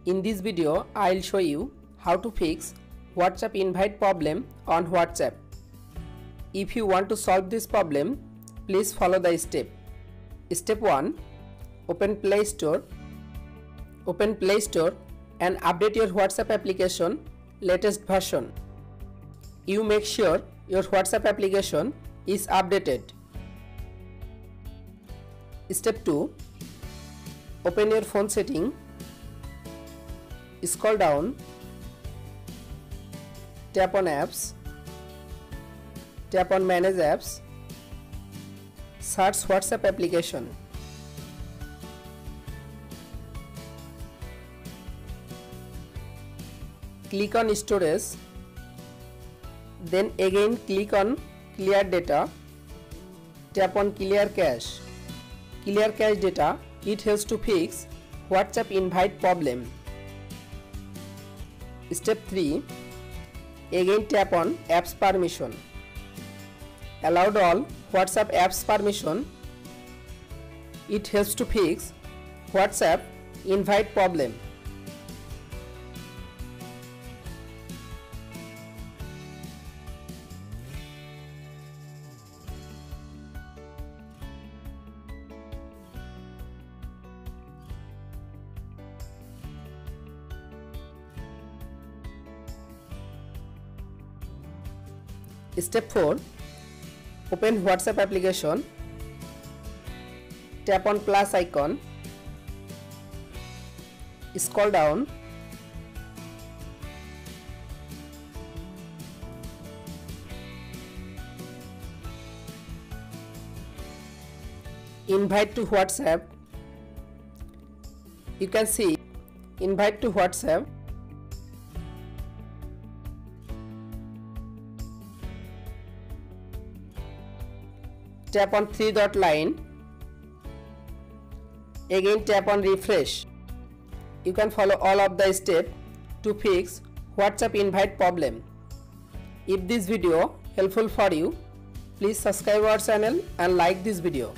In this video, I'll show you how to fix WhatsApp invite problem on WhatsApp. If you want to solve this problem, please follow the step. Step 1. Open Play Store. Open Play Store and update your WhatsApp application latest version. You make sure your WhatsApp application is updated. Step 2. Open your phone setting. Scroll down, tap on apps, tap on manage apps, search WhatsApp application. Click on storage, then again click on clear data, tap on clear cache. Clear cache data, it helps to fix WhatsApp invite problem. Step 3. Again tap on apps permission. Allowed all WhatsApp apps permission. It helps to fix WhatsApp invite problem. Step 4. Open WhatsApp application. Tap on plus icon. Scroll down. Invite to WhatsApp. You can see invite to WhatsApp. Tap on 3-dot line. Again tap on refresh. You can follow all of the steps to fix WhatsApp invite problem. If this video helpful for you, please subscribe our channel and like this video.